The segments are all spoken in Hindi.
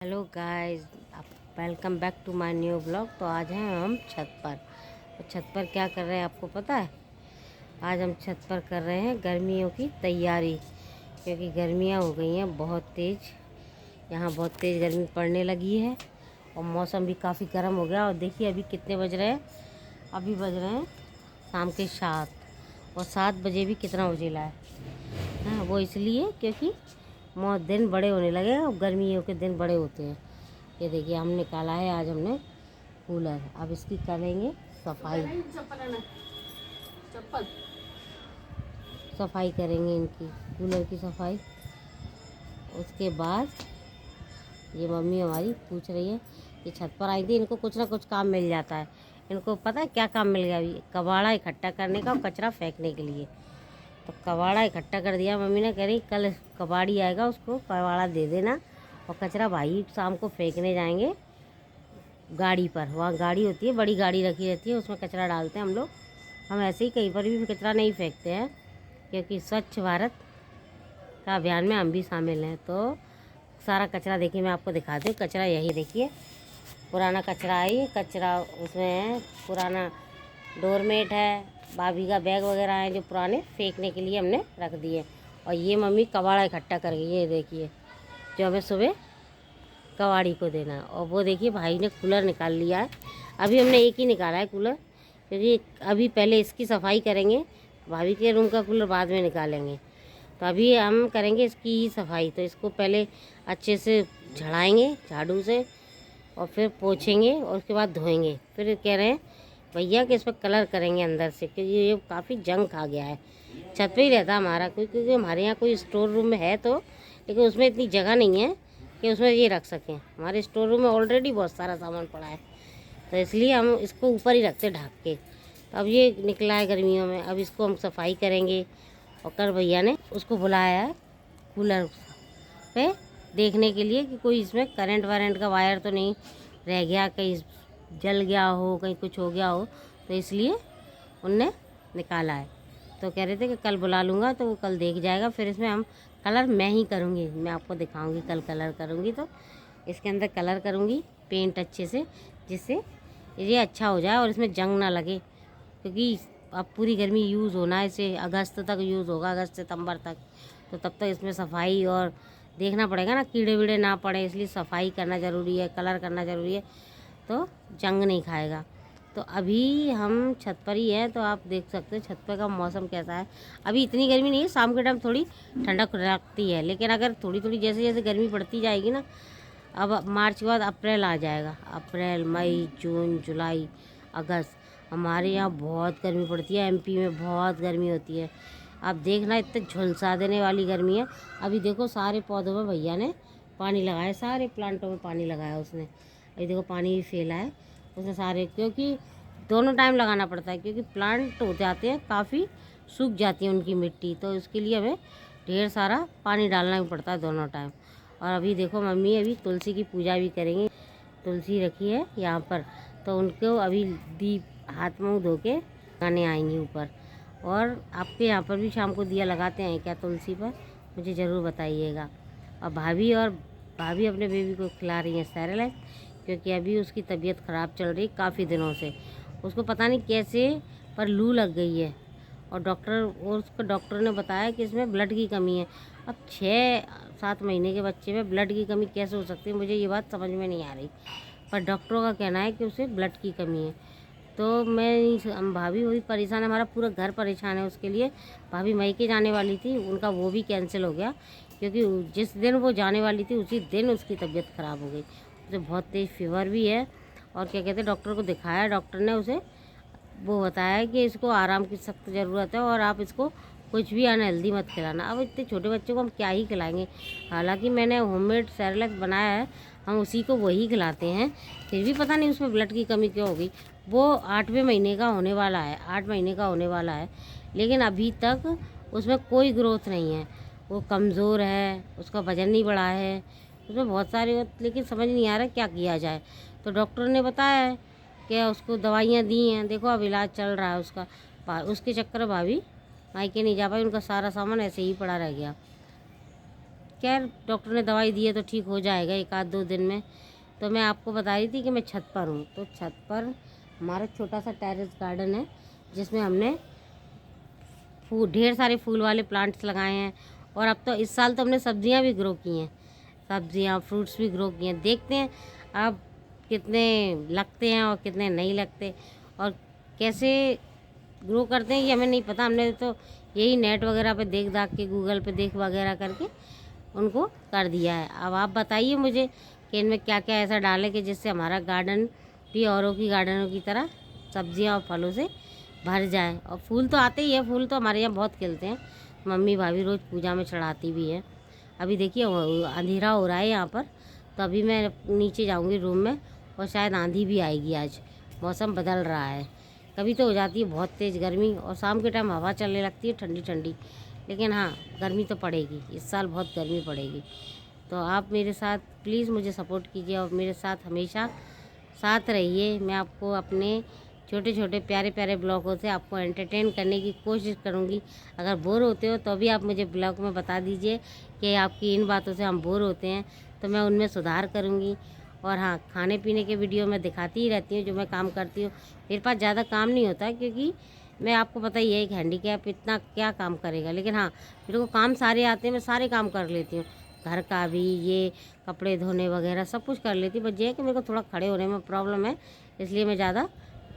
Hello guys, welcome back to my new blog. तो आज हैं हम छत पर। तो छत पर क्या कर रहे हैं आपको पता है? आज हम छत पर कर रहे हैं गर्मियों की तैयारी, क्योंकि गर्मियां हो गई हैं बहुत तेज़। यहाँ बहुत तेज़ गर्मी पड़ने लगी है और मौसम भी काफ़ी गर्म हो गया। और देखिए अभी कितने बज रहे हैं, अभी बज रहे हैं शाम के 7, और 7 बजे भी कितना उजिला है। हाँ, वो इसलिए क्योंकि दिन बड़े होने लगे हैं और गर्मियों के दिन बड़े होते हैं। ये देखिए हम निकाला है आज हमने कूलर। अब इसकी करेंगे सफाई। सफाई करेंगे इनकी, कूलर की सफाई। उसके बाद ये मम्मी हमारी पूछ रही है कि छत पर आई थी, इनको कुछ ना कुछ काम मिल जाता है। इनको पता है क्या काम मिल गया? अभी कबाड़ा इकट्ठा करने का और कचरा फेंकने के लिए। तो कबाड़ा इकट्ठा कर दिया मम्मी ने, कह रही कल कबाड़ी आएगा उसको कबाड़ा दे देना, और कचरा भाई शाम को फेंकने जाएंगे गाड़ी पर। वहाँ गाड़ी होती है, बड़ी गाड़ी रखी रहती है, उसमें कचरा डालते हैं हम लोग। हम ऐसे ही कहीं पर भी कचरा नहीं फेंकते हैं, क्योंकि स्वच्छ भारत का अभियान में हम भी शामिल हैं। तो सारा कचरा देखिए, मैं आपको दिखाती हूँ। कचरा यही देखिए, पुराना कचरा है ये। कचरा उसमें है, पुराना डोरमेट है, भाभी का बैग वगैरह है जो पुराने फेंकने के लिए हमने रख दिए। और ये मम्मी कबाड़ा इकट्ठा कर गई, ये देखिए, जो हमें सुबह कबाड़ी को देना है। और वो देखिए भाई ने कूलर निकाल लिया है। अभी हमने एक ही निकाला है कूलर, क्योंकि अभी पहले इसकी सफाई करेंगे, भाभी के रूम का कूलर बाद में निकालेंगे। तो अभी हम करेंगे इसकी ही सफाई। तो इसको पहले अच्छे से झड़ाएंगे झाड़ू से, और फिर पोछेंगे और उसके बाद धोएंगे। फिर कह रहे हैं भैया कि इस पर कलर करेंगे अंदर से, क्योंकि ये काफ़ी जंग खा गया है। छत पे ही रहता हमारा कोई, क्योंकि हमारे यहाँ कोई स्टोर रूम में है तो, लेकिन उसमें इतनी जगह नहीं है कि उसमें ये रख सकें। हमारे स्टोर रूम में ऑलरेडी बहुत सारा सामान पड़ा है, तो इसलिए हम इसको ऊपर ही रखते ढक के। तो अब ये निकला है गर्मियों में, अब इसको हम सफाई करेंगे। और कल भैया ने उसको बुलाया है कूलर पे देखने के लिए कि कोई इसमें करंट वारंट का वायर तो नहीं रह गया, कहीं जल गया हो, कहीं कुछ हो गया हो। तो इसलिए उनने निकाला है। तो कह रहे थे कि कल बुला लूँगा, तो वो कल देख जाएगा। फिर इसमें हम कलर मैं ही करूँगी, मैं आपको दिखाऊँगी। कल कलर करूँगी तो इसके अंदर कलर करूँगी पेंट अच्छे से, जिससे ये अच्छा हो जाए और इसमें जंग ना लगे। क्योंकि अब पूरी गर्मी यूज़ होना है, इसे अगस्त तक यूज़ होगा, अगस्त सितंबर तक। तो तब तक इसमें सफाई और देखना पड़ेगा ना, कीड़े वीड़े ना पड़े, इसलिए सफाई करना ज़रूरी है, कलर करना ज़रूरी है, तो जंग नहीं खाएगा। तो अभी हम छत पर ही हैं, तो आप देख सकते हो छत पर का मौसम कैसा है। अभी इतनी गर्मी नहीं है, शाम के टाइम थोड़ी ठंडक लगती है, लेकिन अगर थोड़ी थोड़ी जैसे जैसे गर्मी बढ़ती जाएगी ना, अब मार्च के बाद अप्रैल आ जाएगा। अप्रैल, मई, जून, जुलाई, अगस्त, हमारे यहाँ बहुत गर्मी पड़ती है। एमपी में बहुत गर्मी होती है। आप देखना इतने झुलसा देने वाली गर्मी है। अभी देखो सारे पौधों में भैया ने पानी लगाया, सारे प्लांटों में पानी लगाया उसने। अभी देखो पानी भी फैला है उसने सारे, क्योंकि दोनों टाइम लगाना पड़ता है, क्योंकि प्लांट हो जाते हैं काफ़ी, सूख जाती है उनकी मिट्टी। तो इसके लिए हमें ढेर सारा पानी डालना भी पड़ता है दोनों टाइम। और अभी देखो मम्मी अभी तुलसी की पूजा भी करेंगी। तुलसी रखी है यहाँ पर, तो उनको अभी दीप हाथ मुँह धो के लगाने आएंगी ऊपर। और आपके यहाँ पर भी शाम को दिया लगाते हैं क्या तुलसी पर? मुझे ज़रूर बताइएगा। और भाभी अपने बेबी को खिला रही हैं सेरेलैक, क्योंकि अभी उसकी तबीयत ख़राब चल रही काफ़ी दिनों से। उसको पता नहीं कैसे पर लू लग गई है, और उसको डॉक्टर ने बताया कि इसमें ब्लड की कमी है। अब 6-7 महीने के बच्चे में ब्लड की कमी कैसे हो सकती है, मुझे ये बात समझ में नहीं आ रही। पर डॉक्टरों का कहना है कि उसे ब्लड की कमी है। तो हम भाभी वही परेशान है, हमारा पूरा घर परेशान है उसके लिए। भाभी मई के जाने वाली थी, उनका वो भी कैंसिल हो गया, क्योंकि जिस दिन वो जाने वाली थी उसी दिन उसकी तबीयत ख़राब हो गई। उसे बहुत तेज़ फीवर भी है, और क्या कहते हैं, डॉक्टर को दिखाया, डॉक्टर ने उसे वो बताया कि इसको आराम की सख्त ज़रूरत है, और आप इसको कुछ भी अनहेल्दी मत खिलाना। अब इतने छोटे बच्चे को हम क्या ही खिलाएंगे? हालांकि मैंने होममेड सेरेलैक बनाया है, हम उसी को वही खिलाते हैं, फिर भी पता नहीं उसमें ब्लड की कमी क्यों हो गई। वो 8वें महीने का होने वाला है, 8 महीने का होने वाला है, लेकिन अभी तक उसमें कोई ग्रोथ नहीं है। वो कमज़ोर है, उसका वज़न नहीं बढ़ा है, उसमें बहुत सारे, लेकिन समझ नहीं आ रहा क्या किया जाए। तो डॉक्टर ने बताया है कि उसको दवाइयाँ दी हैं, देखो अब इलाज चल रहा है उसका। उसके चक्कर भाभी मायके नहीं जा पाई, उनका सारा सामान ऐसे ही पड़ा रह गया। खैर डॉक्टर ने दवाई दी है तो ठीक हो जाएगा 1-2 दिन में। तो मैं आपको बता रही थी कि मैं छत पर हूँ। तो छत पर हमारा छोटा सा टेरेस गार्डन है जिसमें हमने ढेर सारे फूल वाले प्लांट्स लगाए हैं। और अब तो इस साल तो हमने सब्जियां भी ग्रो की हैं, सब्जियां फ्रूट्स भी ग्रो किए हैं। देखते हैं अब कितने लगते हैं और कितने नहीं लगते और कैसे ग्रो करते हैं ये हमें नहीं पता। हमने तो यही नेट वगैरह पे देख दाख के, गूगल पे देख वगैरह करके उनको कर दिया है। अब आप बताइए मुझे कि इनमें क्या क्या ऐसा डालें कि जिससे हमारा गार्डन भी औरों की गार्डनों की तरह सब्जियां और फलों से भर जाए। और फूल तो आते ही है, फूल तो हमारे यहाँ बहुत खिलते हैं, मम्मी भाभी रोज़ पूजा में चढ़ाती भी है। अभी देखिए अंधेरा हो रहा है यहाँ पर, तो अभी मैं नीचे जाऊँगी रूम में और शायद आंधी भी आएगी। आज मौसम बदल रहा है, कभी तो हो जाती है बहुत तेज़ गर्मी और शाम के टाइम हवा चलने लगती है ठंडी ठंडी, लेकिन हाँ गर्मी तो पड़ेगी, इस साल बहुत गर्मी पड़ेगी। तो आप मेरे साथ प्लीज़ मुझे सपोर्ट कीजिए और मेरे साथ हमेशा साथ रहिए। मैं आपको अपने छोटे छोटे प्यारे प्यारे ब्लॉगों से आपको एंटरटेन करने की कोशिश करूँगी। अगर बोर होते हो तो भी आप मुझे ब्लॉग में बता दीजिए कि आपकी इन बातों से हम बोर होते हैं, तो मैं उनमें सुधार करूँगी। और हाँ, खाने पीने के वीडियो मैं दिखाती ही रहती हूँ जो मैं काम करती हूँ। मेरे पास ज़्यादा काम नहीं होता क्योंकि मैं आपको पता ही है एक हैंडीकैप इतना क्या काम करेगा, लेकिन हाँ मेरे को काम सारे आते हैं, मैं सारे काम कर लेती हूँ, घर का भी, ये कपड़े धोने वगैरह सब कुछ कर लेती हूँ। बस ये है कि मेरे को थोड़ा खड़े होने में प्रॉब्लम है, इसलिए मैं ज़्यादा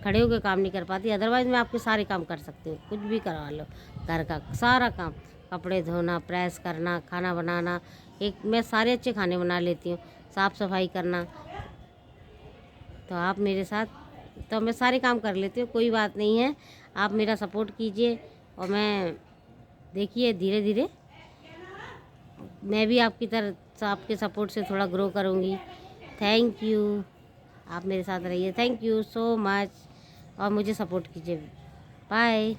खड़े होकर काम नहीं कर पाती। अदरवाइज़ मैं आपके सारे काम कर सकती हूँ, कुछ भी करवा लो, घर का सारा काम, कपड़े धोना, प्रेस करना, खाना बनाना, एक मैं सारे अच्छे खाने बना लेती हूँ, साफ़ सफाई करना। तो आप मेरे साथ, तो मैं सारे काम कर लेती हूँ, कोई बात नहीं है। आप मेरा सपोर्ट कीजिए और मैं देखिए धीरे धीरे मैं भी आपकी तरह आपके सपोर्ट से थोड़ा ग्रो करूँगी। थैंक यू, आप मेरे साथ रहिए। थैंक यू सो मच और मुझे सपोर्ट कीजिए। बाय।